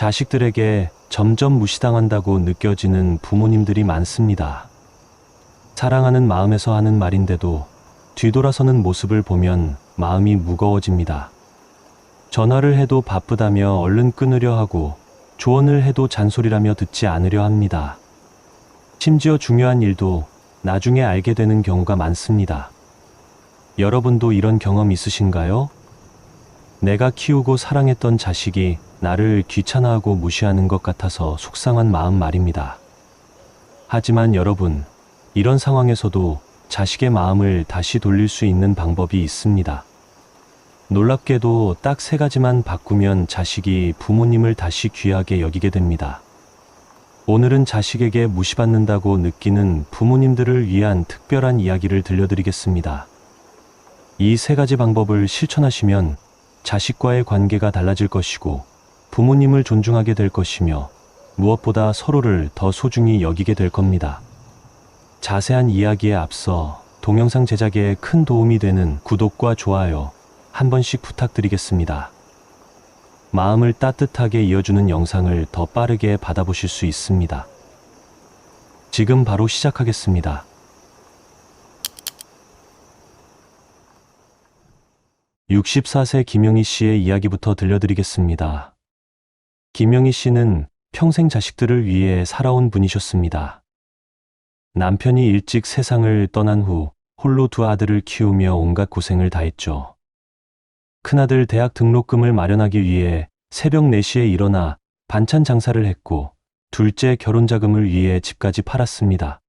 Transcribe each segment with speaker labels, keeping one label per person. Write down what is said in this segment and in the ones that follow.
Speaker 1: 자식들에게 점점 무시당한다고 느껴지는 부모님들이 많습니다. 사랑하는 마음에서 하는 말인데도 뒤돌아서는 모습을 보면 마음이 무거워집니다. 전화를 해도 바쁘다며 얼른 끊으려 하고 조언을 해도 잔소리라며 듣지 않으려 합니다. 심지어 중요한 일도 나중에 알게 되는 경우가 많습니다. 여러분도 이런 경험 있으신가요? 내가 키우고 사랑했던 자식이 나를 귀찮아하고 무시하는 것 같아서 속상한 마음 말입니다. 하지만 여러분, 이런 상황에서도 자식의 마음을 다시 돌릴 수 있는 방법이 있습니다. 놀랍게도 딱 3가지만 바꾸면 자식이 부모님을 다시 귀하게 여기게 됩니다. 오늘은 자식에게 무시받는다고 느끼는 부모님들을 위한 특별한 이야기를 들려드리겠습니다. 이 3가지 방법을 실천하시면 자식과의 관계가 달라질 것이고 부모님을 존중하게 될 것이며 무엇보다 서로를 더 소중히 여기게 될 겁니다. 자세한 이야기에 앞서 동영상 제작에 큰 도움이 되는 구독과 좋아요 한 번씩 부탁드리겠습니다. 마음을 따뜻하게 이어주는 영상을 더 빠르게 받아보실 수 있습니다. 지금 바로 시작하겠습니다. 64세 김영희 씨의 이야기부터 들려드리겠습니다. 김영희 씨는 평생 자식들을 위해 살아온 분이셨습니다. 남편이 일찍 세상을 떠난 후 홀로 2 아들을 키우며 온갖 고생을 다했죠. 큰아들 대학 등록금을 마련하기 위해 새벽 4시에 일어나 반찬 장사를 했고 둘째 결혼 자금을 위해 집까지 팔았습니다.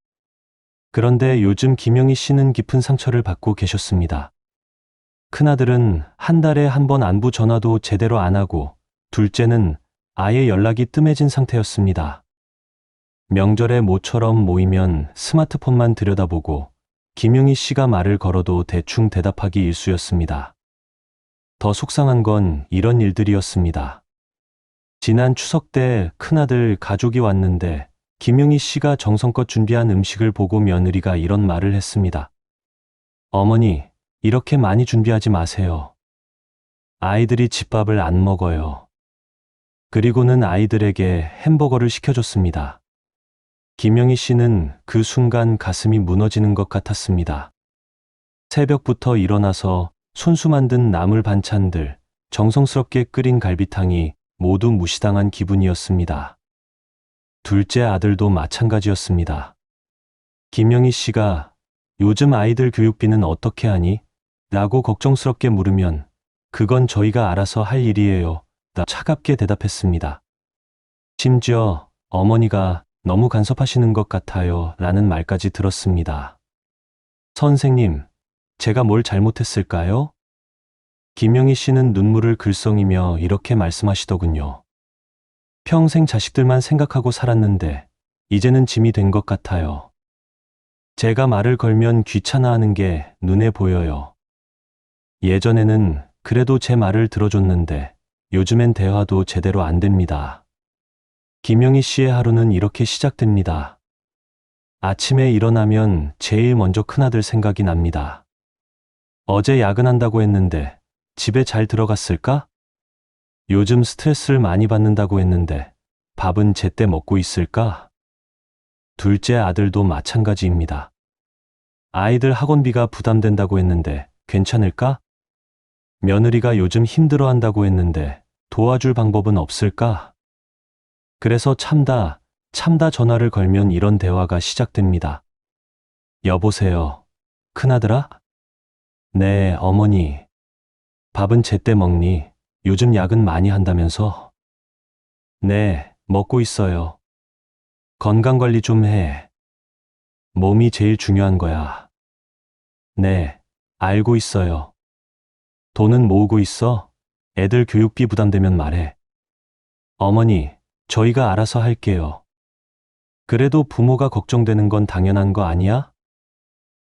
Speaker 1: 그런데 요즘 김영희 씨는 깊은 상처를 받고 계셨습니다. 큰아들은 한 달에 1번 안부 전화도 제대로 안 하고 둘째는 아예 연락이 뜸해진 상태였습니다. 명절에 모처럼 모이면 스마트폰만 들여다보고 김영희 씨가 말을 걸어도 대충 대답하기 일쑤였습니다. 더 속상한 건 이런 일들이었습니다. 지난 추석 때 큰아들 가족이 왔는데 김영희 씨가 정성껏 준비한 음식을 보고 며느리가 이런 말을 했습니다. 어머니, 이렇게 많이 준비하지 마세요. 아이들이 집밥을 안 먹어요. 그리고는 아이들에게 햄버거를 시켜줬습니다. 김영희 씨는 그 순간 가슴이 무너지는 것 같았습니다. 새벽부터 일어나서 손수 만든 나물 반찬들, 정성스럽게 끓인 갈비탕이 모두 무시당한 기분이었습니다. 둘째 아들도 마찬가지였습니다. 김영희 씨가 요즘 아이들 교육비는 어떻게 하니? 라고 걱정스럽게 물으면 그건 저희가 알아서 할 일이에요. 나 차갑게 대답했습니다. 심지어 어머니가 너무 간섭하시는 것 같아요. 라는 말까지 들었습니다. 선생님, 제가 뭘 잘못했을까요? 김영희 씨는 눈물을 글썽이며 이렇게 말씀하시더군요. 평생 자식들만 생각하고 살았는데 이제는 짐이 된 것 같아요. 제가 말을 걸면 귀찮아하는 게 눈에 보여요. 예전에는 그래도 제 말을 들어줬는데 요즘엔 대화도 제대로 안 됩니다. 김영희 씨의 하루는 이렇게 시작됩니다. 아침에 일어나면 제일 먼저 큰아들 생각이 납니다. 어제 야근한다고 했는데 집에 잘 들어갔을까? 요즘 스트레스를 많이 받는다고 했는데 밥은 제때 먹고 있을까? 둘째 아들도 마찬가지입니다. 아이들 학원비가 부담된다고 했는데 괜찮을까? 며느리가 요즘 힘들어한다고 했는데 도와줄 방법은 없을까? 그래서 참다 전화를 걸면 이런 대화가 시작됩니다. 여보세요. 큰아들아? 네, 어머니. 밥은 제때 먹니? 요즘 야근 많이 한다면서? 네, 먹고 있어요. 건강관리 좀 해. 몸이 제일 중요한 거야. 네, 알고 있어요. 돈은 모으고 있어? 애들 교육비 부담되면 말해. 어머니, 저희가 알아서 할게요. 그래도 부모가 걱정되는 건 당연한 거 아니야?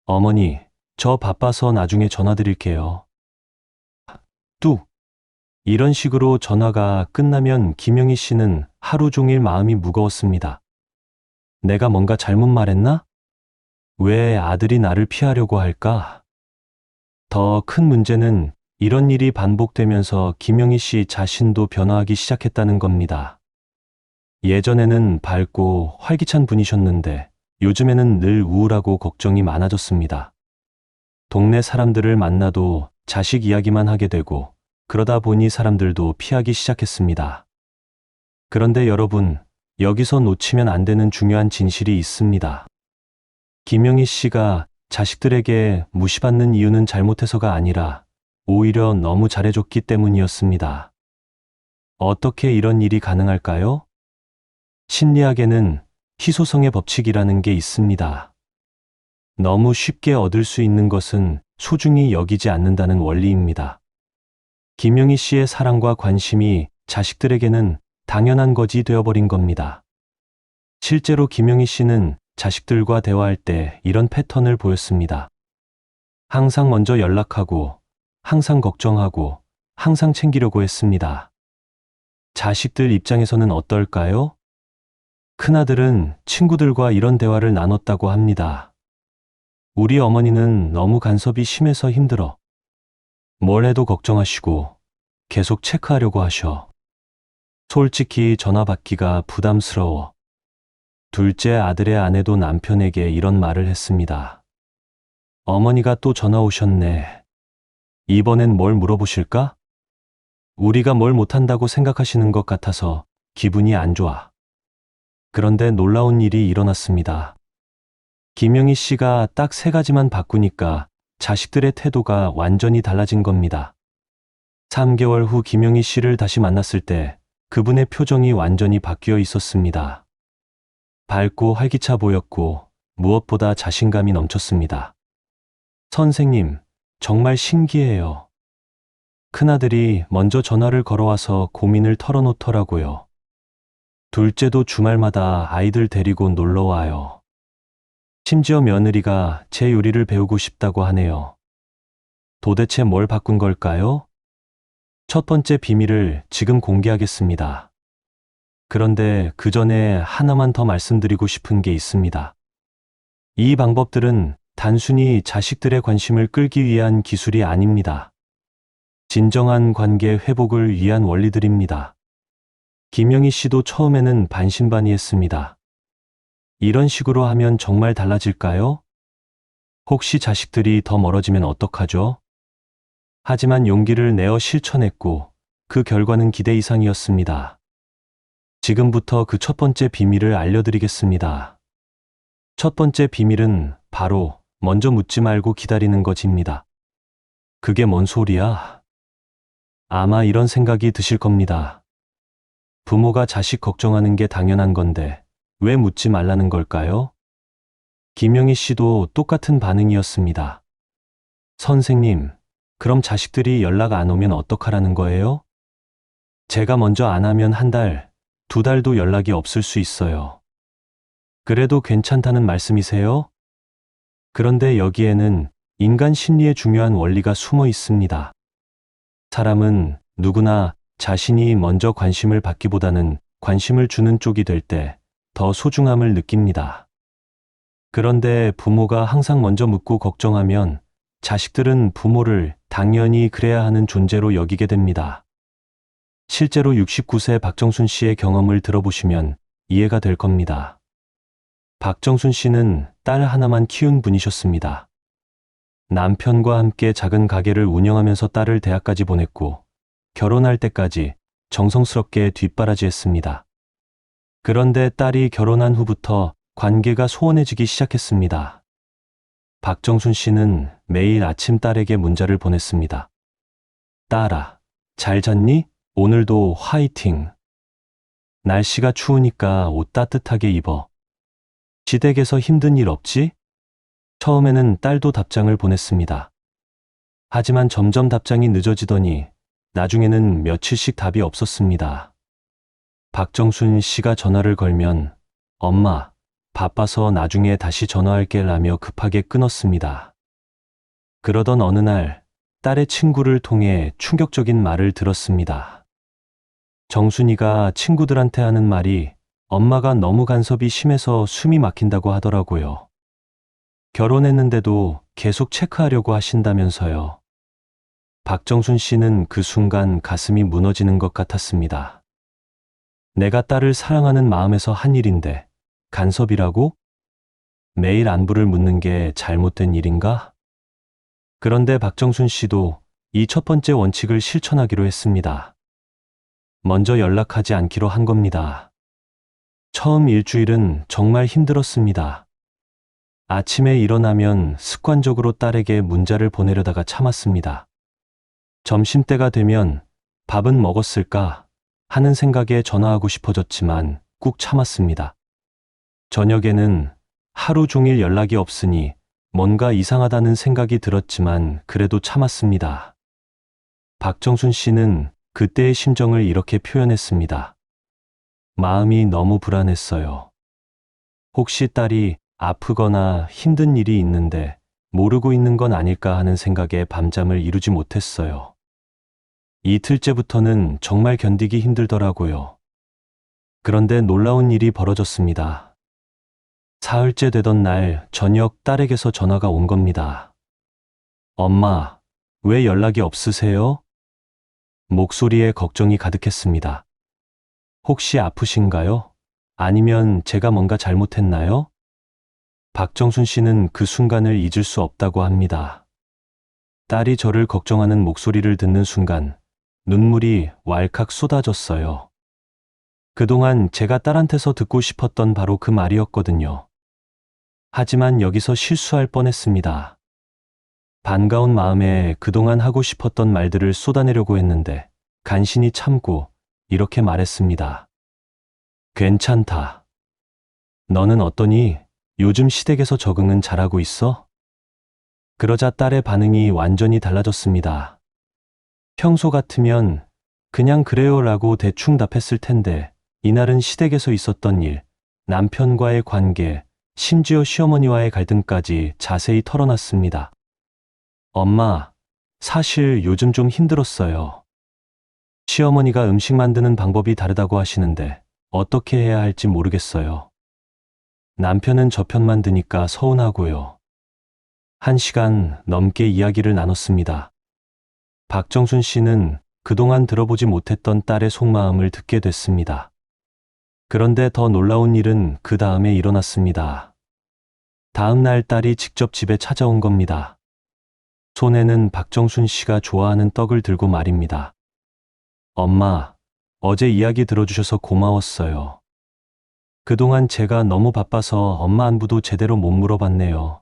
Speaker 1: 어머니, 저 바빠서 나중에 전화드릴게요. 뚝! 이런 식으로 전화가 끝나면 김영희 씨는 하루 종일 마음이 무거웠습니다. 내가 뭔가 잘못 말했나? 왜 아들이 나를 피하려고 할까? 더 큰 문제는 이런 일이 반복되면서 김영희 씨 자신도 변화하기 시작했다는 겁니다. 예전에는 밝고 활기찬 분이셨는데 요즘에는 늘 우울하고 걱정이 많아졌습니다. 동네 사람들을 만나도 자식 이야기만 하게 되고 그러다 보니 사람들도 피하기 시작했습니다. 그런데 여러분, 여기서 놓치면 안 되는 중요한 진실이 있습니다. 김영희 씨가 자식들에게 무시받는 이유는 잘못해서가 아니라 오히려 너무 잘해줬기 때문이었습니다. 어떻게 이런 일이 가능할까요? 심리학에는 희소성의 법칙이라는 게 있습니다. 너무 쉽게 얻을 수 있는 것은 소중히 여기지 않는다는 원리입니다. 김영희 씨의 사랑과 관심이 자식들에게는 당연한 것이 되어버린 겁니다. 실제로 김영희 씨는 자식들과 대화할 때 이런 패턴을 보였습니다. 항상 먼저 연락하고, 항상 걱정하고, 항상 챙기려고 했습니다. 자식들 입장에서는 어떨까요? 큰아들은 친구들과 이런 대화를 나눴다고 합니다. 우리 어머니는 너무 간섭이 심해서 힘들어. 뭘 해도 걱정하시고 계속 체크하려고 하셔. 솔직히 전화 받기가 부담스러워. 둘째 아들의 아내도 남편에게 이런 말을 했습니다. 어머니가 또 전화 오셨네. 이번엔 뭘 물어보실까? 우리가 뭘 못한다고 생각하시는 것 같아서 기분이 안 좋아. 그런데 놀라운 일이 일어났습니다. 김영희 씨가 딱 3가지만 바꾸니까 자식들의 태도가 완전히 달라진 겁니다. 3개월 후 김영희 씨를 다시 만났을 때 그분의 표정이 완전히 바뀌어 있었습니다. 밝고 활기차 보였고 무엇보다 자신감이 넘쳤습니다. 선생님, 정말 신기해요. 큰아들이 먼저 전화를 걸어와서 고민을 털어놓더라고요. 둘째도 주말마다 아이들 데리고 놀러 와요. 심지어 며느리가 제 요리를 배우고 싶다고 하네요. 도대체 뭘 바꾼 걸까요? 첫 번째 비밀을 지금 공개하겠습니다. 그런데 그 전에 하나만 더 말씀드리고 싶은 게 있습니다. 이 방법들은 단순히 자식들의 관심을 끌기 위한 기술이 아닙니다. 진정한 관계 회복을 위한 원리들입니다. 김영희 씨도 처음에는 반신반의했습니다. 이런 식으로 하면 정말 달라질까요? 혹시 자식들이 더 멀어지면 어떡하죠? 하지만 용기를 내어 실천했고 그 결과는 기대 이상이었습니다. 지금부터 그 첫 번째 비밀을 알려드리겠습니다. 첫 번째 비밀은 바로 먼저 묻지 말고 기다리는 것입니다. 그게 뭔 소리야? 아마 이런 생각이 드실 겁니다. 부모가 자식 걱정하는 게 당연한 건데 왜 묻지 말라는 걸까요? 김영희 씨도 똑같은 반응이었습니다. 선생님, 그럼 자식들이 연락 안 오면 어떡하라는 거예요? 제가 먼저 안 하면 1달, 2달도 연락이 없을 수 있어요. 그래도 괜찮다는 말씀이세요? 그런데 여기에는 인간 심리의 중요한 원리가 숨어 있습니다. 사람은 누구나 자신이 먼저 관심을 받기보다는 관심을 주는 쪽이 될 때 더 소중함을 느낍니다. 그런데 부모가 항상 먼저 묻고 걱정하면 자식들은 부모를 당연히 그래야 하는 존재로 여기게 됩니다. 실제로 69세 박정순 씨의 경험을 들어보시면 이해가 될 겁니다. 박정순 씨는 딸 하나만 키운 분이셨습니다. 남편과 함께 작은 가게를 운영하면서 딸을 대학까지 보냈고 결혼할 때까지 정성스럽게 뒷바라지했습니다. 그런데 딸이 결혼한 후부터 관계가 소원해지기 시작했습니다. 박정순 씨는 매일 아침 딸에게 문자를 보냈습니다. 딸아, 잘 잤니? 오늘도 화이팅. 날씨가 추우니까 옷 따뜻하게 입어. 시댁에서 힘든 일 없지? 처음에는 딸도 답장을 보냈습니다. 하지만 점점 답장이 늦어지더니 나중에는 며칠씩 답이 없었습니다. 박정순 씨가 전화를 걸면 엄마, 바빠서 나중에 다시 전화할게 라며 급하게 끊었습니다. 그러던 어느 날 딸의 친구를 통해 충격적인 말을 들었습니다. 정순이가 친구들한테 하는 말이 엄마가 너무 간섭이 심해서 숨이 막힌다고 하더라고요. 결혼했는데도 계속 체크하려고 하신다면서요. 박정순 씨는 그 순간 가슴이 무너지는 것 같았습니다. 내가 딸을 사랑하는 마음에서 한 일인데 간섭이라고? 매일 안부를 묻는 게 잘못된 일인가? 그런데 박정순 씨도 이 첫 번째 원칙을 실천하기로 했습니다. 먼저 연락하지 않기로 한 겁니다. 처음 일주일은 정말 힘들었습니다. 아침에 일어나면 습관적으로 딸에게 문자를 보내려다가 참았습니다. 점심때가 되면 밥은 먹었을까 하는 생각에 전화하고 싶어졌지만 꾹 참았습니다. 저녁에는 하루 종일 연락이 없으니 뭔가 이상하다는 생각이 들었지만 그래도 참았습니다. 박정순 씨는 그때의 심정을 이렇게 표현했습니다. 마음이 너무 불안했어요. 혹시 딸이 아프거나 힘든 일이 있는데 모르고 있는 건 아닐까 하는 생각에 밤잠을 이루지 못했어요. 이틀째부터는 정말 견디기 힘들더라고요. 그런데 놀라운 일이 벌어졌습니다. 사흘째 되던 날 저녁 딸에게서 전화가 온 겁니다. 엄마, 왜 연락이 없으세요? 목소리에 걱정이 가득했습니다. 혹시 아프신가요? 아니면 제가 뭔가 잘못했나요? 박정순 씨는 그 순간을 잊을 수 없다고 합니다. 딸이 저를 걱정하는 목소리를 듣는 순간 눈물이 왈칵 쏟아졌어요. 그동안 제가 딸한테서 듣고 싶었던 바로 그 말이었거든요. 하지만 여기서 실수할 뻔했습니다. 반가운 마음에 그동안 하고 싶었던 말들을 쏟아내려고 했는데 간신히 참고 이렇게 말했습니다. 괜찮다. 너는 어떠니? 요즘 시댁에서 적응은 잘하고 있어? 그러자 딸의 반응이 완전히 달라졌습니다. 평소 같으면 그냥 그래요라고 대충 답했을 텐데 이날은 시댁에서 있었던 일, 남편과의 관계, 심지어 시어머니와의 갈등까지 자세히 털어놨습니다. 엄마, 사실 요즘 좀 힘들었어요. 시어머니가 음식 만드는 방법이 다르다고 하시는데 어떻게 해야 할지 모르겠어요. 남편은 저 편만 드니까 서운하고요. 1시간 넘게 이야기를 나눴습니다. 박정순 씨는 그동안 들어보지 못했던 딸의 속마음을 듣게 됐습니다. 그런데 더 놀라운 일은 그 다음에 일어났습니다. 다음 날 딸이 직접 집에 찾아온 겁니다. 손에는 박정순 씨가 좋아하는 떡을 들고 말입니다. 엄마, 어제 이야기 들어주셔서 고마웠어요. 그동안 제가 너무 바빠서 엄마 안부도 제대로 못 물어봤네요.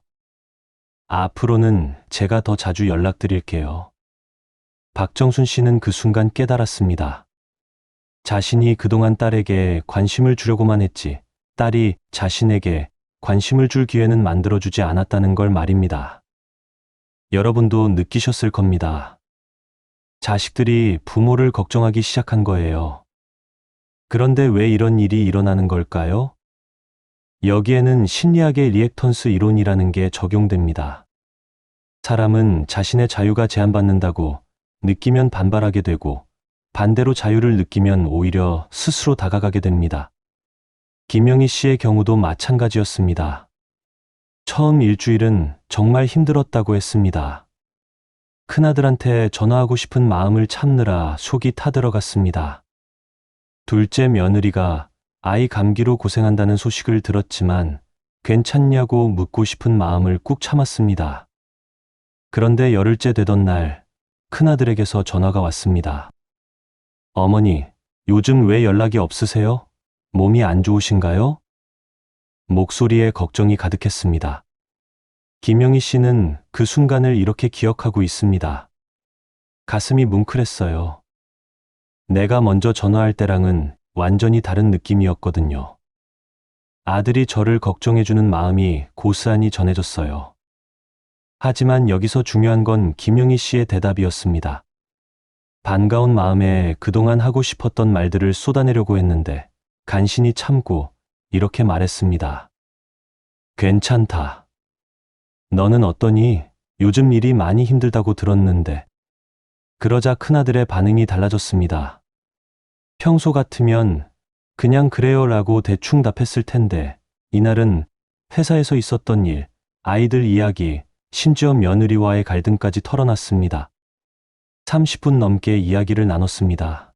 Speaker 1: 앞으로는 제가 더 자주 연락드릴게요. 박정순 씨는 그 순간 깨달았습니다. 자신이 그동안 딸에게 관심을 주려고만 했지 딸이 자신에게 관심을 줄 기회는 만들어주지 않았다는 걸 말입니다. 여러분도 느끼셨을 겁니다. 자식들이 부모를 걱정하기 시작한 거예요. 그런데 왜 이런 일이 일어나는 걸까요? 여기에는 심리학의 리액턴스 이론이라는 게 적용됩니다. 사람은 자신의 자유가 제한받는다고 느끼면 반발하게 되고 반대로 자유를 느끼면 오히려 스스로 다가가게 됩니다. 김영희 씨의 경우도 마찬가지였습니다. 처음 일주일은 정말 힘들었다고 했습니다. 큰아들한테 전화하고 싶은 마음을 참느라 속이 타들어갔습니다. 둘째 며느리가 아이 감기로 고생한다는 소식을 들었지만 괜찮냐고 묻고 싶은 마음을 꾹 참았습니다. 그런데 열흘째 되던 날 큰아들에게서 전화가 왔습니다. 어머니, 요즘 왜 연락이 없으세요? 몸이 안 좋으신가요? 목소리에 걱정이 가득했습니다. 김영희 씨는 그 순간을 이렇게 기억하고 있습니다. 가슴이 뭉클했어요. 내가 먼저 전화할 때랑은 완전히 다른 느낌이었거든요. 아들이 저를 걱정해주는 마음이 고스란히 전해졌어요. 하지만 여기서 중요한 건 김영희 씨의 대답이었습니다. 반가운 마음에 그동안 하고 싶었던 말들을 쏟아내려고 했는데 간신히 참고 이렇게 말했습니다. 괜찮다. 너는 어떠니? 요즘 일이 많이 힘들다고 들었는데. 그러자 큰아들의 반응이 달라졌습니다. 평소 같으면 그냥 그래요라고 대충 답했을 텐데 이날은 회사에서 있었던 일, 아이들 이야기, 심지어 며느리와의 갈등까지 털어놨습니다. 30분 넘게 이야기를 나눴습니다.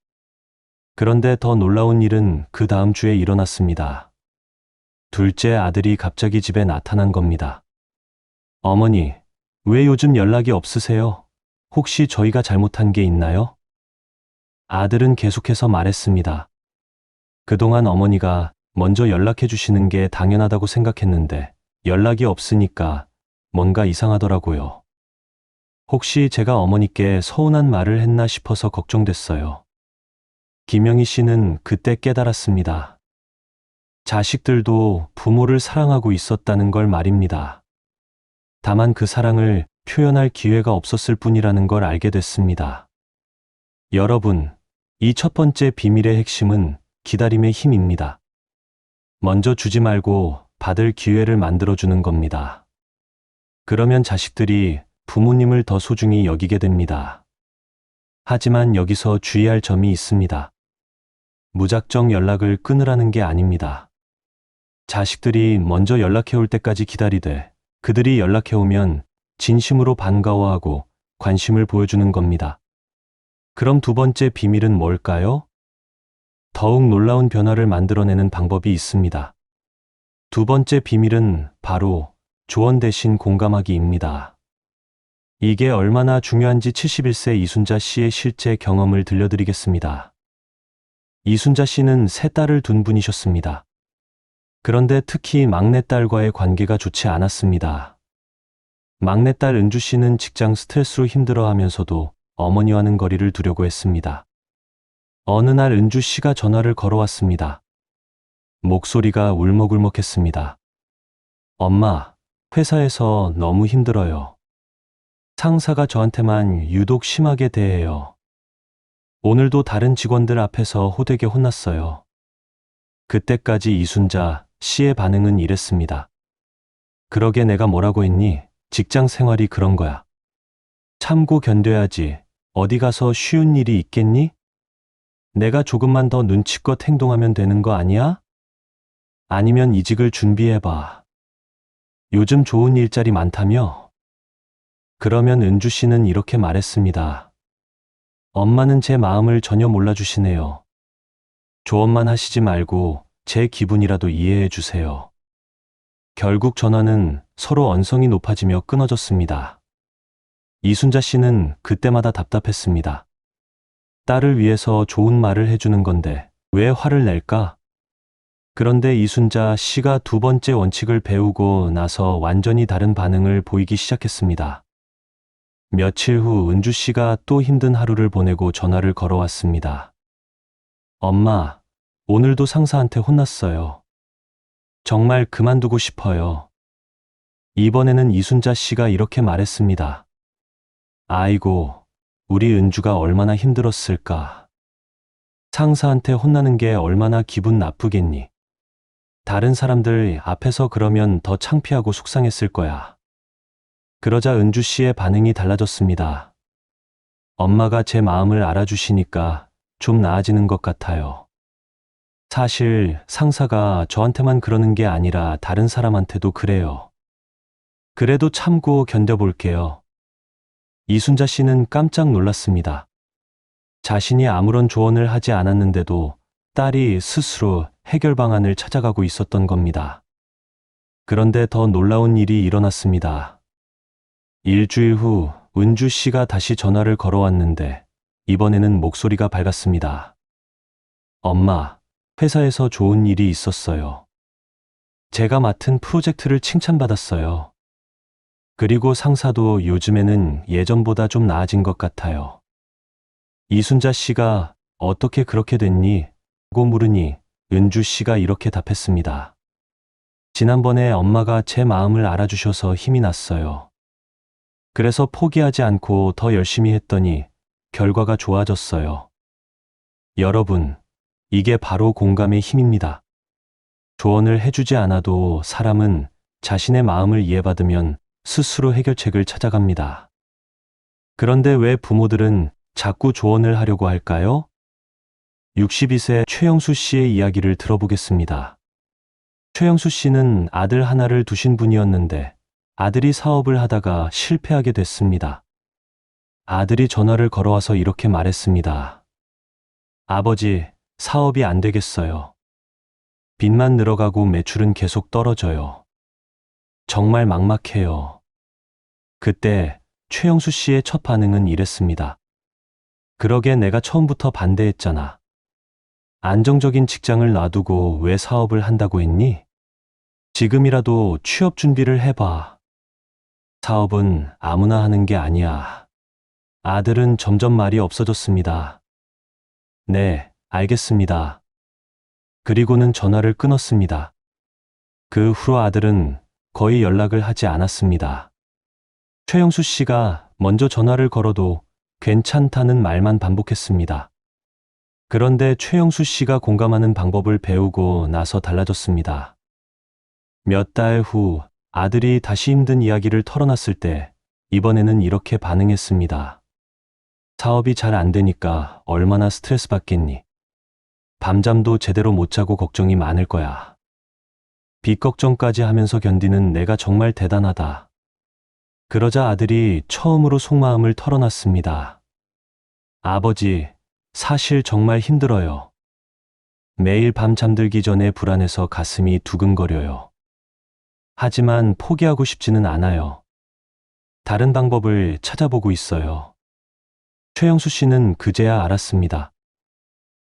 Speaker 1: 그런데 더 놀라운 일은 그 다음 주에 일어났습니다. 둘째 아들이 갑자기 집에 나타난 겁니다. 어머니, 왜 요즘 연락이 없으세요? 혹시 저희가 잘못한 게 있나요? 아들은 계속해서 말했습니다. 그동안 어머니가 먼저 연락해 주시는 게 당연하다고 생각했는데 연락이 없으니까 뭔가 이상하더라고요. 혹시 제가 어머니께 서운한 말을 했나 싶어서 걱정됐어요. 김영희 씨는 그때 깨달았습니다. 자식들도 부모를 사랑하고 있었다는 걸 말입니다. 다만 그 사랑을 표현할 기회가 없었을 뿐이라는 걸 알게 됐습니다. 여러분, 이 첫 번째 비밀의 핵심은 기다림의 힘입니다. 먼저 주지 말고 받을 기회를 만들어주는 겁니다. 그러면 자식들이 부모님을 더 소중히 여기게 됩니다. 하지만 여기서 주의할 점이 있습니다. 무작정 연락을 끊으라는 게 아닙니다. 자식들이 먼저 연락해 올 때까지 기다리되 그들이 연락해 오면 진심으로 반가워하고 관심을 보여주는 겁니다. 그럼 두 번째 비밀은 뭘까요? 더욱 놀라운 변화를 만들어내는 방법이 있습니다. 두 번째 비밀은 바로 조언 대신 공감하기입니다. 이게 얼마나 중요한지 71세 이순자 씨의 실제 경험을 들려드리겠습니다. 이순자 씨는 세 딸을 둔 분이셨습니다. 그런데 특히 막내딸과의 관계가 좋지 않았습니다. 막내딸 은주 씨는 직장 스트레스로 힘들어하면서도 어머니와는 거리를 두려고 했습니다. 어느 날 은주 씨가 전화를 걸어왔습니다. 목소리가 울먹울먹했습니다. 엄마, 회사에서 너무 힘들어요. 상사가 저한테만 유독 심하게 대해요. 오늘도 다른 직원들 앞에서 호되게 혼났어요. 그때까지 이순자 씨의 반응은 이랬습니다. 그러게 내가 뭐라고 했니? 직장 생활이 그런 거야. 참고 견뎌야지. 어디 가서 쉬운 일이 있겠니? 내가 조금만 더 눈치껏 행동하면 되는 거 아니야? 아니면 이직을 준비해봐. 요즘 좋은 일자리 많다며? 그러면 은주 씨는 이렇게 말했습니다. 엄마는 제 마음을 전혀 몰라주시네요. 조언만 하시지 말고 제 기분이라도 이해해 주세요. 결국 전화는 서로 언성이 높아지며 끊어졌습니다. 이순자 씨는 그때마다 답답했습니다. 딸을 위해서 좋은 말을 해주는 건데 왜 화를 낼까? 그런데 이순자 씨가 두 번째 원칙을 배우고 나서 완전히 다른 반응을 보이기 시작했습니다. 며칠 후 은주 씨가 또 힘든 하루를 보내고 전화를 걸어왔습니다. 엄마, 오늘도 상사한테 혼났어요. 정말 그만두고 싶어요. 이번에는 이순자 씨가 이렇게 말했습니다. 아이고, 우리 은주가 얼마나 힘들었을까. 상사한테 혼나는 게 얼마나 기분 나쁘겠니. 다른 사람들 앞에서 그러면 더 창피하고 속상했을 거야. 그러자 은주 씨의 반응이 달라졌습니다. 엄마가 제 마음을 알아주시니까 좀 나아지는 것 같아요. 사실 상사가 저한테만 그러는 게 아니라 다른 사람한테도 그래요. 그래도 참고 견뎌볼게요. 이순자 씨는 깜짝 놀랐습니다. 자신이 아무런 조언을 하지 않았는데도 딸이 스스로 해결 방안을 찾아가고 있었던 겁니다. 그런데 더 놀라운 일이 일어났습니다. 일주일 후 은주 씨가 다시 전화를 걸어왔는데 이번에는 목소리가 밝았습니다. 엄마, 회사에서 좋은 일이 있었어요. 제가 맡은 프로젝트를 칭찬받았어요. 그리고 상사도 요즘에는 예전보다 좀 나아진 것 같아요. 이순자 씨가 어떻게 그렇게 됐니? 고 물으니 은주 씨가 이렇게 답했습니다. 지난번에 엄마가 제 마음을 알아주셔서 힘이 났어요. 그래서 포기하지 않고 더 열심히 했더니 결과가 좋아졌어요. 여러분, 이게 바로 공감의 힘입니다. 조언을 해주지 않아도 사람은 자신의 마음을 이해받으면 스스로 해결책을 찾아갑니다. 그런데 왜 부모들은 자꾸 조언을 하려고 할까요? 62세 최영수 씨의 이야기를 들어보겠습니다. 최영수 씨는 아들 하나를 두신 분이었는데 아들이 사업을 하다가 실패하게 됐습니다. 아들이 전화를 걸어와서 이렇게 말했습니다. 아버지, 사업이 안 되겠어요. 빚만 늘어가고 매출은 계속 떨어져요. 정말 막막해요. 그때 최영수 씨의 첫 반응은 이랬습니다. 그러게 내가 처음부터 반대했잖아. 안정적인 직장을 놔두고 왜 사업을 한다고 했니? 지금이라도 취업 준비를 해봐. 사업은 아무나 하는 게 아니야. 아들은 점점 말이 없어졌습니다. 네, 알겠습니다. 그리고는 전화를 끊었습니다. 그 후로 아들은 거의 연락을 하지 않았습니다. 최영수 씨가 먼저 전화를 걸어도 괜찮다는 말만 반복했습니다. 그런데 최영수 씨가 공감하는 방법을 배우고 나서 달라졌습니다. 몇 달 후 아들이 다시 힘든 이야기를 털어놨을 때 이번에는 이렇게 반응했습니다. 사업이 잘 안 되니까 얼마나 스트레스 받겠니? 밤잠도 제대로 못 자고 걱정이 많을 거야. 빚 걱정까지 하면서 견디는 내가 정말 대단하다. 그러자 아들이 처음으로 속마음을 털어놨습니다. 아버지, 사실 정말 힘들어요. 매일 밤 잠들기 전에 불안해서 가슴이 두근거려요. 하지만 포기하고 싶지는 않아요. 다른 방법을 찾아보고 있어요. 최영수 씨는 그제야 알았습니다.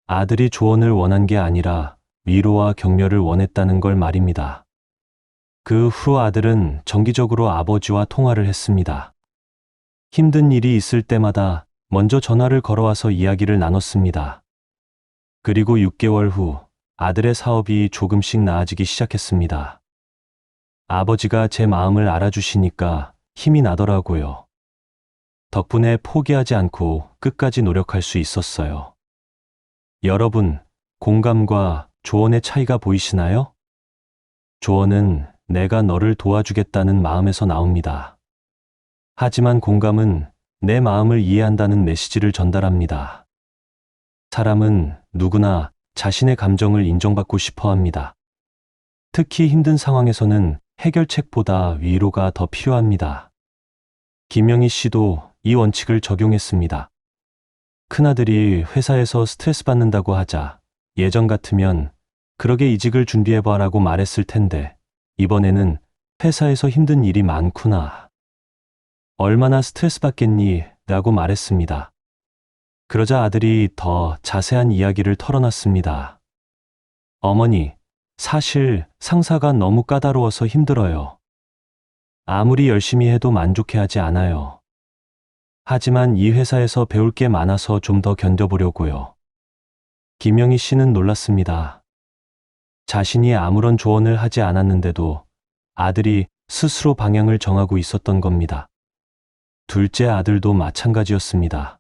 Speaker 1: 아들이 조언을 원한 게 아니라 위로와 격려를 원했다는 걸 말입니다. 그 후 아들은 정기적으로 아버지와 통화를 했습니다. 힘든 일이 있을 때마다 먼저 전화를 걸어와서 이야기를 나눴습니다. 그리고 6개월 후 아들의 사업이 조금씩 나아지기 시작했습니다. 아버지가 제 마음을 알아주시니까 힘이 나더라고요. 덕분에 포기하지 않고 끝까지 노력할 수 있었어요. 여러분, 공감과 조언의 차이가 보이시나요? 조언은 내가 너를 도와주겠다는 마음에서 나옵니다. 하지만 공감은 내 마음을 이해한다는 메시지를 전달합니다. 사람은 누구나 자신의 감정을 인정받고 싶어 합니다. 특히 힘든 상황에서는 해결책보다 위로가 더 필요합니다. 김영희 씨도 이 원칙을 적용했습니다. 큰아들이 회사에서 스트레스 받는다고 하자 예전 같으면 그러게 이직을 준비해봐라고 말했을 텐데 이번에는 회사에서 힘든 일이 많구나. 얼마나 스트레스 받겠니? 라고 말했습니다. 그러자 아들이 더 자세한 이야기를 털어놨습니다. 어머니, 사실 상사가 너무 까다로워서 힘들어요. 아무리 열심히 해도 만족해하지 않아요. 하지만 이 회사에서 배울 게 많아서 좀 더 견뎌보려고요. 김영희 씨는 놀랐습니다. 자신이 아무런 조언을 하지 않았는데도 아들이 스스로 방향을 정하고 있었던 겁니다. 둘째 아들도 마찬가지였습니다.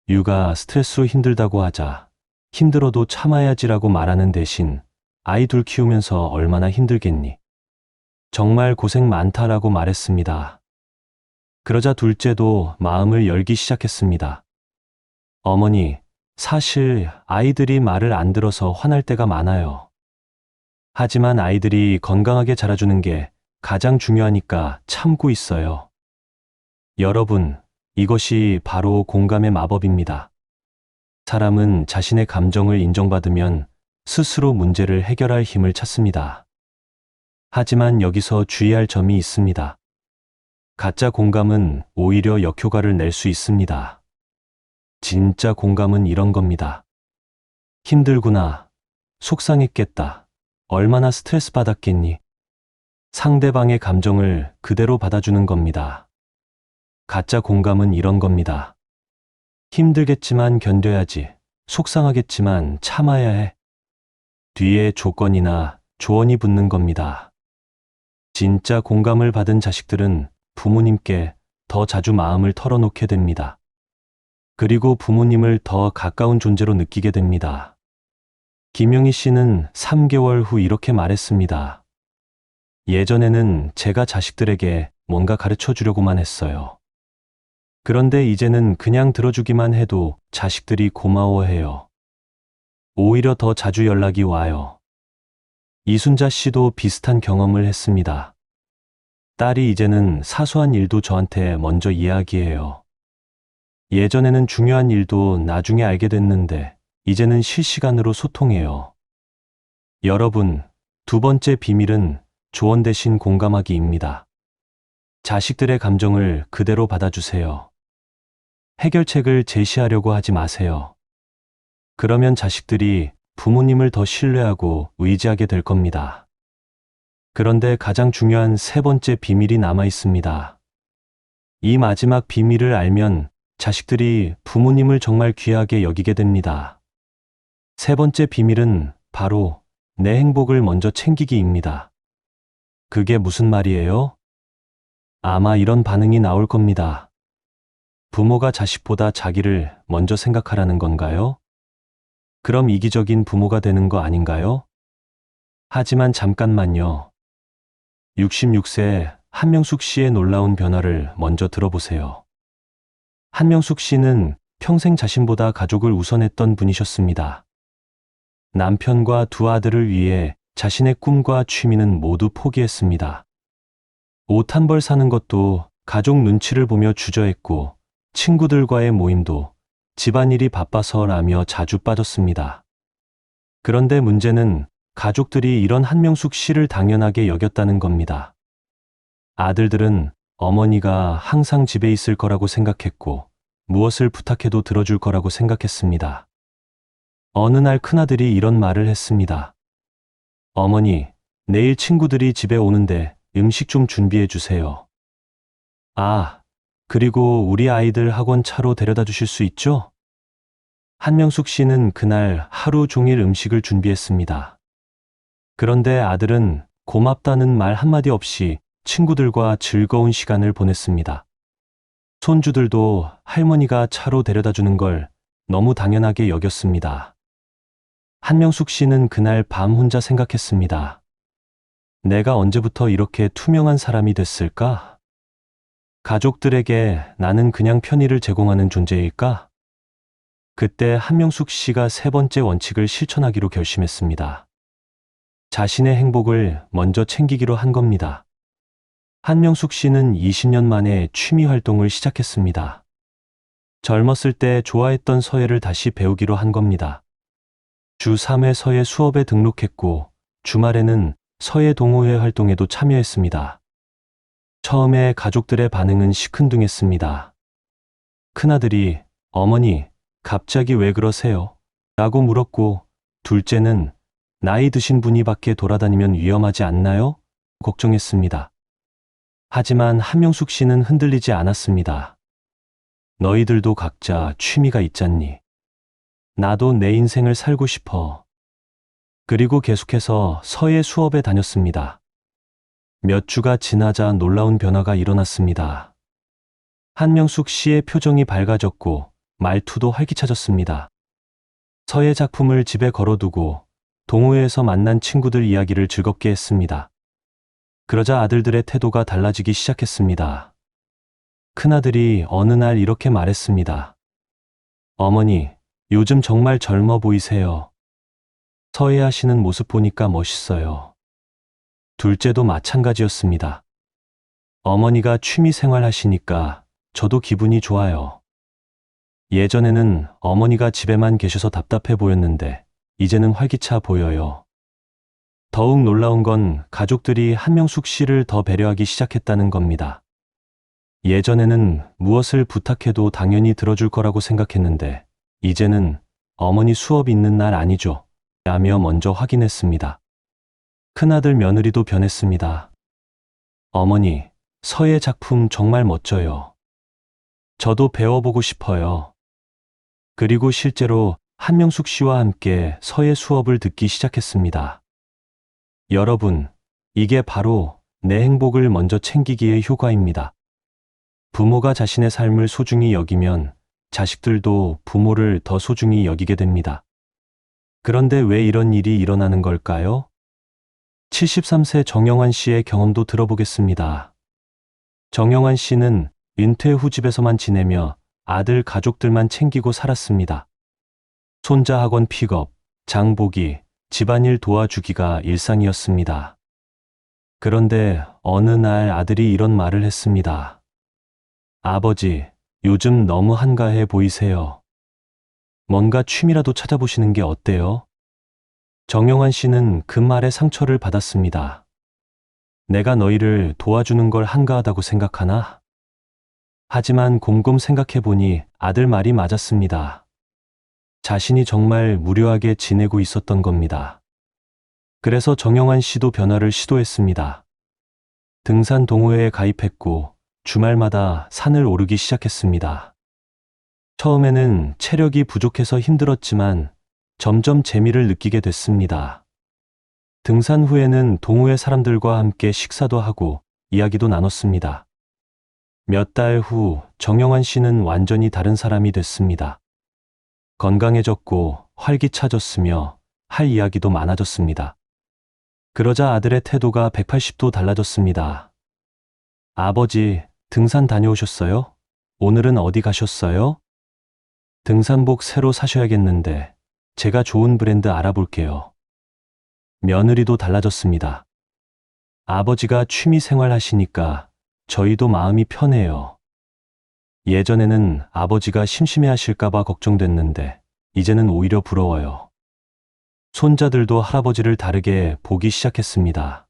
Speaker 1: 육아 스트레스로 힘들다고 하자 힘들어도 참아야지라고 말하는 대신 아이 둘 키우면서 얼마나 힘들겠니? 정말 고생 많다라고 말했습니다. 그러자 둘째도 마음을 열기 시작했습니다. 어머니, 사실 아이들이 말을 안 들어서 화날 때가 많아요. 하지만 아이들이 건강하게 자라주는 게 가장 중요하니까 참고 있어요. 여러분, 이것이 바로 공감의 마법입니다. 사람은 자신의 감정을 인정받으면 스스로 문제를 해결할 힘을 찾습니다. 하지만 여기서 주의할 점이 있습니다. 가짜 공감은 오히려 역효과를 낼 수 있습니다. 진짜 공감은 이런 겁니다. 힘들구나. 속상했겠다. 얼마나 스트레스 받았겠니? 상대방의 감정을 그대로 받아주는 겁니다. 가짜 공감은 이런 겁니다. 힘들겠지만 견뎌야지. 속상하겠지만 참아야 해. 뒤에 조건이나 조언이 붙는 겁니다. 진짜 공감을 받은 자식들은 부모님께 더 자주 마음을 털어놓게 됩니다. 그리고 부모님을 더 가까운 존재로 느끼게 됩니다. 김영희 씨는 3개월 후 이렇게 말했습니다. 예전에는 제가 자식들에게 뭔가 가르쳐 주려고만 했어요. 그런데 이제는 그냥 들어주기만 해도 자식들이 고마워해요. 오히려 더 자주 연락이 와요. 이순자 씨도 비슷한 경험을 했습니다. 딸이 이제는 사소한 일도 저한테 먼저 이야기해요. 예전에는 중요한 일도 나중에 알게 됐는데 이제는 실시간으로 소통해요. 여러분, 두 번째 비밀은 조언 대신 공감하기입니다. 자식들의 감정을 그대로 받아주세요. 해결책을 제시하려고 하지 마세요. 그러면 자식들이 부모님을 더 신뢰하고 의지하게 될 겁니다. 그런데 가장 중요한 세 번째 비밀이 남아 있습니다. 이 마지막 비밀을 알면 자식들이 부모님을 정말 귀하게 여기게 됩니다. 세 번째 비밀은 바로 내 행복을 먼저 챙기기입니다. 그게 무슨 말이에요? 아마 이런 반응이 나올 겁니다. 부모가 자식보다 자기를 먼저 생각하라는 건가요? 그럼 이기적인 부모가 되는 거 아닌가요? 하지만 잠깐만요. 66세 한명숙 씨의 놀라운 변화를 먼저 들어보세요. 한명숙 씨는 평생 자신보다 가족을 우선했던 분이셨습니다. 남편과 두 아들을 위해 자신의 꿈과 취미는 모두 포기했습니다. 옷 한 벌 사는 것도 가족 눈치를 보며 주저했고 친구들과의 모임도 집안일이 바빠서라며 자주 빠졌습니다. 그런데 문제는 가족들이 이런 한명숙 씨를 당연하게 여겼다는 겁니다. 아들들은 어머니가 항상 집에 있을 거라고 생각했고 무엇을 부탁해도 들어줄 거라고 생각했습니다. 어느 날 큰아들이 이런 말을 했습니다. 어머니, 내일 친구들이 집에 오는데 음식 좀 준비해 주세요. 아, 그리고 우리 아이들 학원 차로 데려다 주실 수 있죠? 한명숙 씨는 그날 하루 종일 음식을 준비했습니다. 그런데 아들은 고맙다는 말 한마디 없이 친구들과 즐거운 시간을 보냈습니다. 손주들도 할머니가 차로 데려다 주는 걸 너무 당연하게 여겼습니다. 한명숙 씨는 그날 밤 혼자 생각했습니다. 내가 언제부터 이렇게 투명한 사람이 됐을까? 가족들에게 나는 그냥 편의를 제공하는 존재일까? 그때 한명숙 씨가 세 번째 원칙을 실천하기로 결심했습니다. 자신의 행복을 먼저 챙기기로 한 겁니다. 한명숙 씨는 20년 만에 취미 활동을 시작했습니다. 젊었을 때 좋아했던 서예를 다시 배우기로 한 겁니다. 주 3회 서예 수업에 등록했고 주말에는 서예 동호회 활동에도 참여했습니다. 처음에 가족들의 반응은 시큰둥했습니다. 큰아들이 어머니, 갑자기 왜 그러세요? 라고 물었고 둘째는 나이 드신 분이 밖에 돌아다니면 위험하지 않나요? 걱정했습니다. 하지만 한명숙 씨는 흔들리지 않았습니다. 너희들도 각자 취미가 있잖니. 나도 내 인생을 살고 싶어. 그리고 계속해서 서예 수업에 다녔습니다. 몇 주가 지나자 놀라운 변화가 일어났습니다. 한명숙 씨의 표정이 밝아졌고 말투도 활기차졌습니다. 서예 작품을 집에 걸어두고 동호회에서 만난 친구들 이야기를 즐겁게 했습니다. 그러자 아들들의 태도가 달라지기 시작했습니다. 큰아들이 어느 날 이렇게 말했습니다. 어머니, 요즘 정말 젊어 보이세요. 서예하시는 모습 보니까 멋있어요. 둘째도 마찬가지였습니다. 어머니가 취미 생활 하시니까 저도 기분이 좋아요. 예전에는 어머니가 집에만 계셔서 답답해 보였는데 이제는 활기차 보여요. 더욱 놀라운 건 가족들이 한명숙 씨를 더 배려하기 시작했다는 겁니다. 예전에는 무엇을 부탁해도 당연히 들어줄 거라고 생각했는데 이제는 어머니 수업 있는 날 아니죠? 라며 먼저 확인했습니다. 큰아들 며느리도 변했습니다. 어머니, 서예 작품 정말 멋져요. 저도 배워보고 싶어요. 그리고 실제로 한명숙 씨와 함께 서예 수업을 듣기 시작했습니다. 여러분, 이게 바로 내 행복을 먼저 챙기기의 효과입니다. 부모가 자신의 삶을 소중히 여기면 자식들도 부모를 더 소중히 여기게 됩니다. 그런데 왜 이런 일이 일어나는 걸까요? 73세 정영환 씨의 경험도 들어보겠습니다. 정영환 씨는 은퇴 후 집에서만 지내며 아들 가족들만 챙기고 살았습니다. 손자 학원 픽업, 장보기, 집안일 도와주기가 일상이었습니다. 그런데 어느 날 아들이 이런 말을 했습니다. 아버지, 요즘 너무 한가해 보이세요. 뭔가 취미라도 찾아보시는 게 어때요? 정영환 씨는 그 말에 상처를 받았습니다. 내가 너희를 도와주는 걸 한가하다고 생각하나? 하지만 곰곰 생각해보니 아들 말이 맞았습니다. 자신이 정말 무료하게 지내고 있었던 겁니다. 그래서 정영환 씨도 변화를 시도했습니다. 등산 동호회에 가입했고 주말마다 산을 오르기 시작했습니다. 처음에는 체력이 부족해서 힘들었지만 점점 재미를 느끼게 됐습니다. 등산 후에는 동호회 사람들과 함께 식사도 하고 이야기도 나눴습니다. 몇 달 후 정영환 씨는 완전히 다른 사람이 됐습니다. 건강해졌고 활기차졌으며 할 이야기도 많아졌습니다. 그러자 아들의 태도가 180도 달라졌습니다. 아버지, 등산 다녀오셨어요? 오늘은 어디 가셨어요? 등산복 새로 사셔야겠는데 제가 좋은 브랜드 알아볼게요. 며느리도 달라졌습니다. 아버지가 취미 생활 하시니까 저희도 마음이 편해요. 예전에는 아버지가 심심해 하실까봐 걱정됐는데 이제는 오히려 부러워요. 손자들도 할아버지를 다르게 보기 시작했습니다.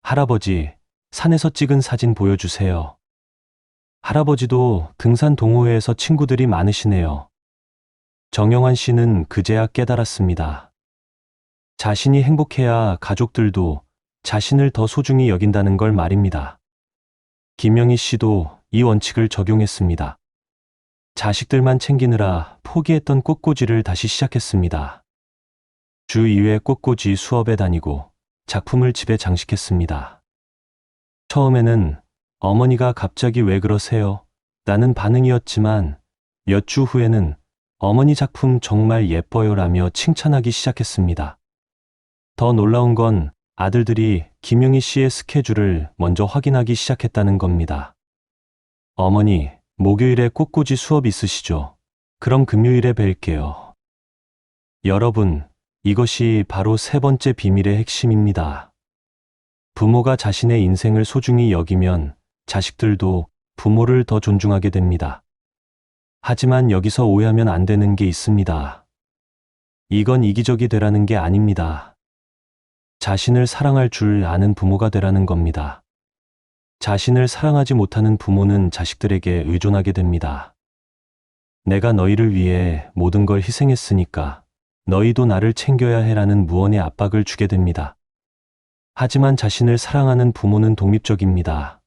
Speaker 1: 할아버지, 산에서 찍은 사진 보여주세요. 할아버지도 등산 동호회에서 친구들이 많으시네요. 정영환 씨는 그제야 깨달았습니다. 자신이 행복해야 가족들도 자신을 더 소중히 여긴다는 걸 말입니다. 김영희 씨도 이 원칙을 적용했습니다. 자식들만 챙기느라 포기했던 꽃꽂이를 다시 시작했습니다. 주 2회 꽃꽂이 수업에 다니고 작품을 집에 장식했습니다. 처음에는 어머니가 갑자기 왜 그러세요? 라는 반응이었지만 몇 주 후에는 어머니 작품 정말 예뻐요 라며 칭찬하기 시작했습니다. 더 놀라운 건 아들들이 김용희 씨의 스케줄을 먼저 확인하기 시작했다는 겁니다. 어머니, 목요일에 꽃꽂이 수업 있으시죠? 그럼 금요일에 뵐게요. 여러분, 이것이 바로 세 번째 비밀의 핵심입니다. 부모가 자신의 인생을 소중히 여기면 자식들도 부모를 더 존중하게 됩니다. 하지만 여기서 오해하면 안 되는 게 있습니다. 이건 이기적이 되라는 게 아닙니다. 자신을 사랑할 줄 아는 부모가 되라는 겁니다. 자신을 사랑하지 못하는 부모는 자식들에게 의존하게 됩니다. 내가 너희를 위해 모든 걸 희생했으니까 너희도 나를 챙겨야 해라는 무언의 압박을 주게 됩니다. 하지만 자신을 사랑하는 부모는 독립적입니다.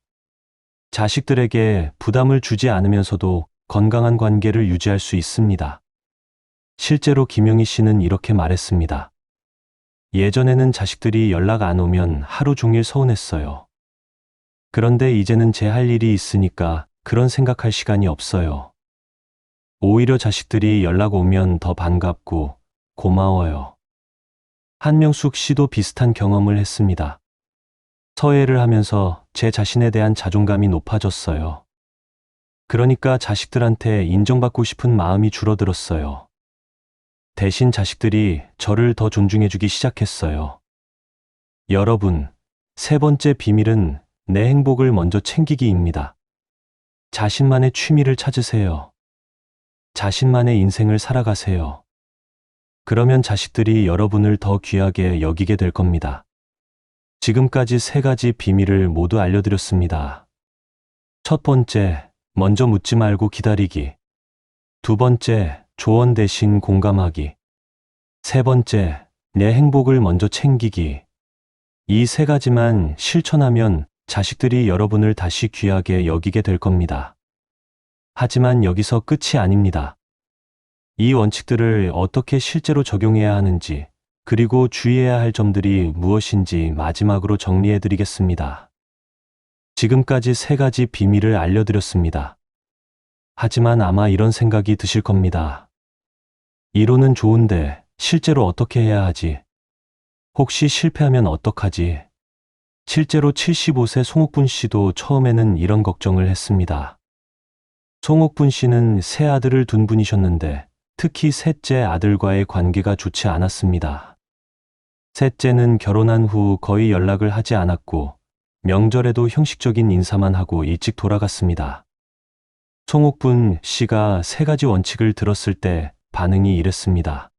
Speaker 1: 자식들에게 부담을 주지 않으면서도 건강한 관계를 유지할 수 있습니다. 실제로 김영희 씨는 이렇게 말했습니다. 예전에는 자식들이 연락 안 오면 하루 종일 서운했어요. 그런데 이제는 제 할 일이 있으니까 그런 생각할 시간이 없어요. 오히려 자식들이 연락 오면 더 반갑고 고마워요. 한명숙 씨도 비슷한 경험을 했습니다. 서예를 하면서 제 자신에 대한 자존감이 높아졌어요. 그러니까 자식들한테 인정받고 싶은 마음이 줄어들었어요. 대신 자식들이 저를 더 존중해주기 시작했어요. 여러분, 세 번째 비밀은 내 행복을 먼저 챙기기입니다. 자신만의 취미를 찾으세요. 자신만의 인생을 살아가세요. 그러면 자식들이 여러분을 더 귀하게 여기게 될 겁니다. 지금까지 세 가지 비밀을 모두 알려드렸습니다. 첫 번째, 먼저 묻지 말고 기다리기. 두 번째, 조언 대신 공감하기. 세 번째, 내 행복을 먼저 챙기기. 이 세 가지만 실천하면 자식들이 여러분을 다시 귀하게 여기게 될 겁니다. 하지만 여기서 끝이 아닙니다. 이 원칙들을 어떻게 실제로 적용해야 하는지, 그리고 주의해야 할 점들이 무엇인지 마지막으로 정리해 드리겠습니다. 지금까지 세 가지 비밀을 알려드렸습니다. 하지만 아마 이런 생각이 드실 겁니다. 이론은 좋은데 실제로 어떻게 해야 하지? 혹시 실패하면 어떡하지? 실제로 75세 송옥분 씨도 처음에는 이런 걱정을 했습니다. 송옥분 씨는 세 아들을 둔 분이셨는데 특히 셋째 아들과의 관계가 좋지 않았습니다. 셋째는 결혼한 후 거의 연락을 하지 않았고 명절에도 형식적인 인사만 하고 일찍 돌아갔습니다. 송옥분 씨가 세 가지 원칙을 들었을 때 반응이 이랬습니다.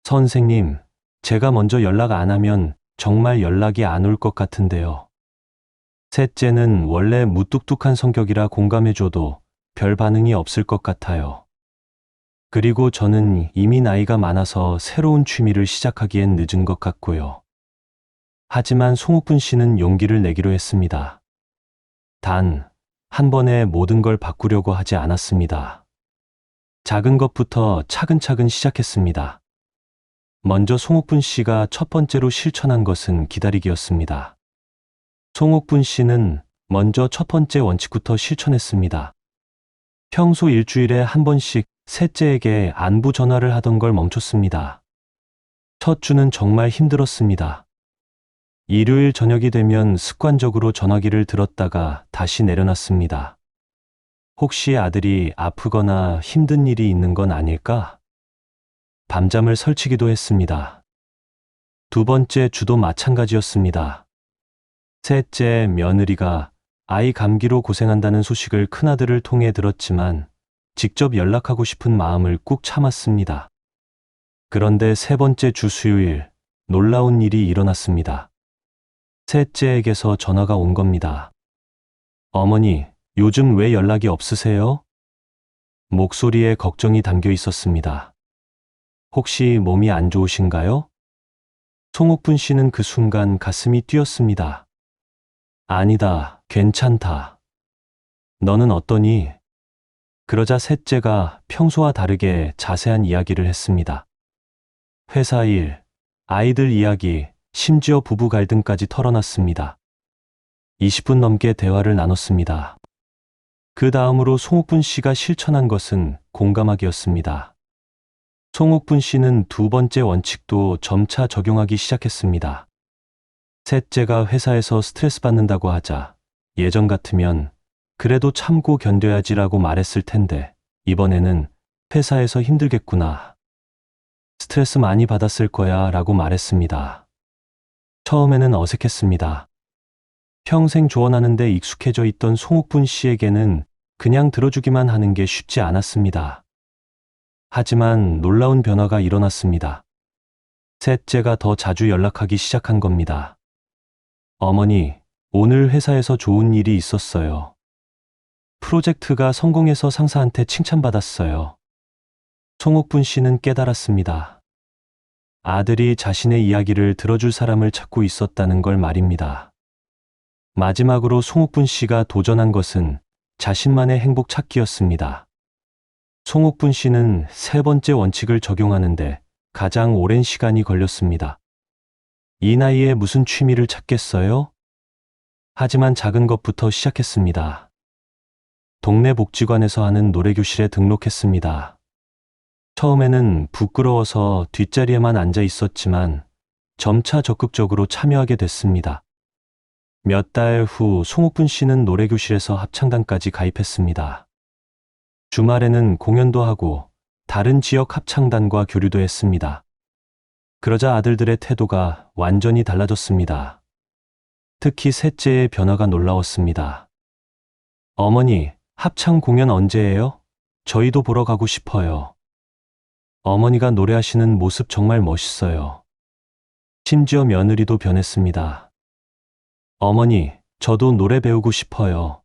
Speaker 1: 선생님, 제가 먼저 연락 안 하면 정말 연락이 안 올 것 같은데요. 셋째는 원래 무뚝뚝한 성격이라 공감해줘도 별 반응이 없을 것 같아요. 그리고 저는 이미 나이가 많아서 새로운 취미를 시작하기엔 늦은 것 같고요. 하지만 송옥분 씨는 용기를 내기로 했습니다. 단, 한 번에 모든 걸 바꾸려고 하지 않았습니다. 작은 것부터 차근차근 시작했습니다. 먼저 송옥분 씨가 첫 번째로 실천한 것은 기다리기였습니다. 송옥분 씨는 먼저 첫 번째 원칙부터 실천했습니다. 평소 일주일에 한 번씩 셋째에게 안부 전화를 하던 걸 멈췄습니다. 첫 주는 정말 힘들었습니다. 일요일 저녁이 되면 습관적으로 전화기를 들었다가 다시 내려놨습니다. 혹시 아들이 아프거나 힘든 일이 있는 건 아닐까? 밤잠을 설치기도 했습니다. 두 번째 주도 마찬가지였습니다. 셋째 며느리가 아이 감기로 고생한다는 소식을 큰아들을 통해 들었지만 직접 연락하고 싶은 마음을 꾹 참았습니다. 그런데 세 번째 주 수요일, 놀라운 일이 일어났습니다. 셋째에게서 전화가 온 겁니다. 어머니, 요즘 왜 연락이 없으세요? 목소리에 걱정이 담겨 있었습니다. 혹시 몸이 안 좋으신가요? 송옥분 씨는 그 순간 가슴이 뛰었습니다. 아니다, 괜찮다. 너는 어떠니? 그러자 셋째가 평소와 다르게 자세한 이야기를 했습니다. 회사 일, 아이들 이야기, 심지어 부부 갈등까지 털어놨습니다. 20분 넘게 대화를 나눴습니다. 그 다음으로 송옥분 씨가 실천한 것은 공감하기였습니다. 송옥분 씨는 두 번째 원칙도 점차 적용하기 시작했습니다. 셋째가 회사에서 스트레스 받는다고 하자 예전 같으면 그래도 참고 견뎌야지라고 말했을 텐데 이번에는 회사에서 힘들겠구나. 스트레스 많이 받았을 거야 라고 말했습니다. 처음에는 어색했습니다. 평생 조언하는데 익숙해져 있던 송옥분 씨에게는 그냥 들어주기만 하는 게 쉽지 않았습니다. 하지만 놀라운 변화가 일어났습니다. 셋째가 더 자주 연락하기 시작한 겁니다. 어머니, 오늘 회사에서 좋은 일이 있었어요. 프로젝트가 성공해서 상사한테 칭찬받았어요. 송옥분 씨는 깨달았습니다. 아들이 자신의 이야기를 들어줄 사람을 찾고 있었다는 걸 말입니다. 마지막으로 송옥분 씨가 도전한 것은 자신만의 행복 찾기였습니다. 송옥분 씨는 세 번째 원칙을 적용하는데 가장 오랜 시간이 걸렸습니다. 이 나이에 무슨 취미를 찾겠어요? 하지만 작은 것부터 시작했습니다. 동네 복지관에서 하는 노래교실에 등록했습니다. 처음에는 부끄러워서 뒷자리에만 앉아 있었지만 점차 적극적으로 참여하게 됐습니다. 몇 달 후 송옥분 씨는 노래교실에서 합창단까지 가입했습니다. 주말에는 공연도 하고 다른 지역 합창단과 교류도 했습니다. 그러자 아들들의 태도가 완전히 달라졌습니다. 특히 셋째의 변화가 놀라웠습니다. 어머니, 합창 공연 언제예요? 저희도 보러 가고 싶어요. 어머니가 노래하시는 모습 정말 멋있어요. 심지어 며느리도 변했습니다. 어머니, 저도 노래 배우고 싶어요.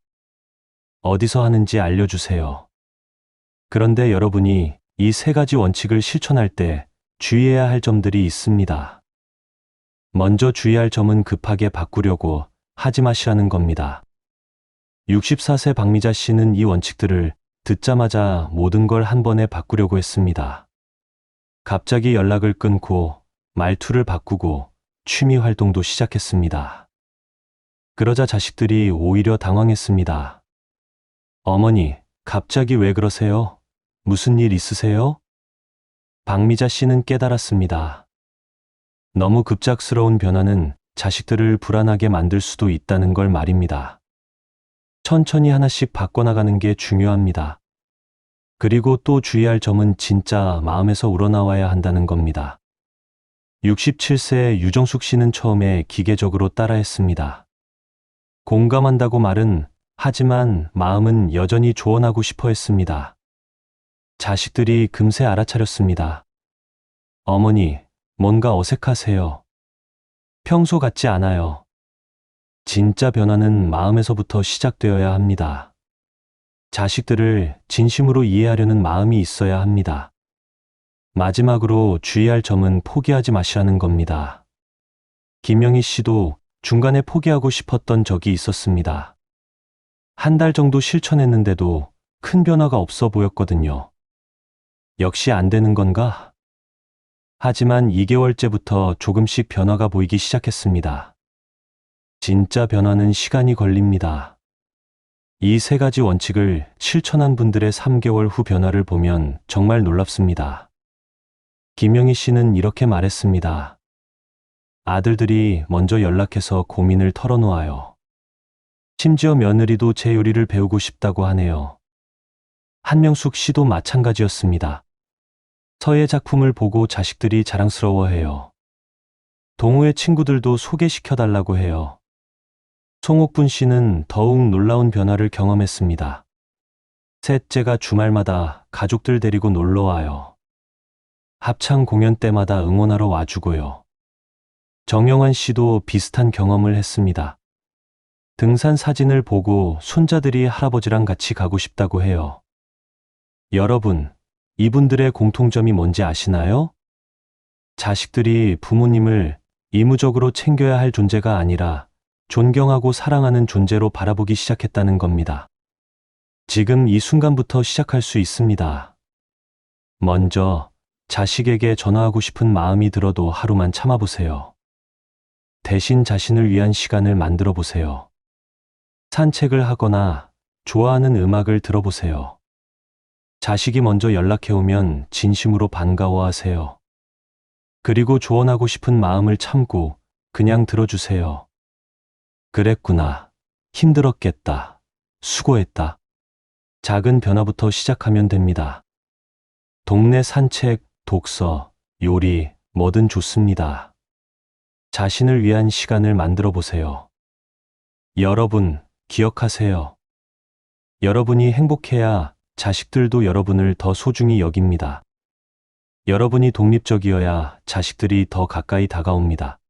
Speaker 1: 어디서 하는지 알려주세요. 그런데 여러분이 이 세 가지 원칙을 실천할 때 주의해야 할 점들이 있습니다. 먼저 주의할 점은 급하게 바꾸려고 하지 마시라는 겁니다. 64세 박미자 씨는 이 원칙들을 듣자마자 모든 걸 한 번에 바꾸려고 했습니다. 갑자기 연락을 끊고 말투를 바꾸고 취미 활동도 시작했습니다. 그러자 자식들이 오히려 당황했습니다. 어머니, 갑자기 왜 그러세요? 무슨 일 있으세요? 박미자 씨는 깨달았습니다. 너무 급작스러운 변화는 자식들을 불안하게 만들 수도 있다는 걸 말입니다. 천천히 하나씩 바꿔나가는 게 중요합니다. 그리고 또 주의할 점은 진짜 마음에서 우러나와야 한다는 겁니다. 67세 유정숙 씨는 처음에 기계적으로 따라했습니다. 공감한다고 말은 하지만 마음은 여전히 조언하고 싶어 했습니다. 자식들이 금세 알아차렸습니다. 어머니, 뭔가 어색하세요. 평소 같지 않아요. 진짜 변화는 마음에서부터 시작되어야 합니다. 자식들을 진심으로 이해하려는 마음이 있어야 합니다. 마지막으로 주의할 점은 포기하지 마시라는 겁니다. 김영희 씨도 중간에 포기하고 싶었던 적이 있었습니다. 한 달 정도 실천했는데도 큰 변화가 없어 보였거든요. 역시 안 되는 건가? 하지만 2개월째부터 조금씩 변화가 보이기 시작했습니다. 진짜 변화는 시간이 걸립니다. 이 3가지 원칙을 실천한 분들의 3개월 후 변화를 보면 정말 놀랍습니다. 김영희 씨는 이렇게 말했습니다. 아들들이 먼저 연락해서 고민을 털어놓아요. 심지어 며느리도 제 요리를 배우고 싶다고 하네요. 한명숙 씨도 마찬가지였습니다. 서예 작품을 보고 자식들이 자랑스러워해요. 동호회 친구들도 소개시켜달라고 해요. 송옥분 씨는 더욱 놀라운 변화를 경험했습니다. 셋째가 주말마다 가족들 데리고 놀러와요. 합창 공연 때마다 응원하러 와주고요. 정영환 씨도 비슷한 경험을 했습니다. 등산 사진을 보고 손자들이 할아버지랑 같이 가고 싶다고 해요. 여러분, 이분들의 공통점이 뭔지 아시나요? 자식들이 부모님을 의무적으로 챙겨야 할 존재가 아니라 존경하고 사랑하는 존재로 바라보기 시작했다는 겁니다. 지금 이 순간부터 시작할 수 있습니다. 먼저 자식에게 전화하고 싶은 마음이 들어도 하루만 참아보세요. 대신 자신을 위한 시간을 만들어 보세요. 산책을 하거나 좋아하는 음악을 들어보세요. 자식이 먼저 연락해오면 진심으로 반가워하세요. 그리고 조언하고 싶은 마음을 참고 그냥 들어주세요. 그랬구나. 힘들었겠다. 수고했다. 작은 변화부터 시작하면 됩니다. 동네 산책, 독서, 요리, 뭐든 좋습니다. 자신을 위한 시간을 만들어 보세요. 여러분, 기억하세요. 여러분이 행복해야 자식들도 여러분을 더 소중히 여깁니다. 여러분이 독립적이어야 자식들이 더 가까이 다가옵니다.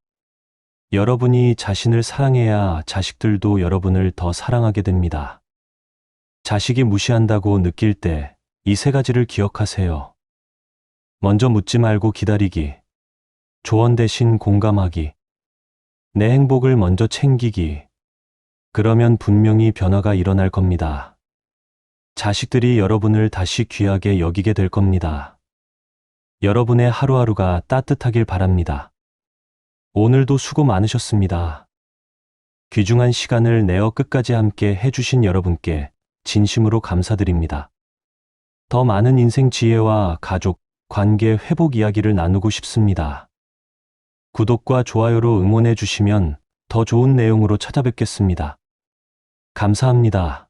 Speaker 1: 여러분이 자신을 사랑해야 자식들도 여러분을 더 사랑하게 됩니다. 자식이 무시한다고 느낄 때 이 3가지를 기억하세요. 먼저 묻지 말고 기다리기. 조언 대신 공감하기. 내 행복을 먼저 챙기기. 그러면 분명히 변화가 일어날 겁니다. 자식들이 여러분을 다시 귀하게 여기게 될 겁니다. 여러분의 하루하루가 따뜻하길 바랍니다. 오늘도 수고 많으셨습니다. 귀중한 시간을 내어 끝까지 함께 해주신 여러분께 진심으로 감사드립니다. 더 많은 인생 지혜와 가족, 관계 회복 이야기를 나누고 싶습니다. 구독과 좋아요로 응원해 주시면 더 좋은 내용으로 찾아뵙겠습니다. 감사합니다.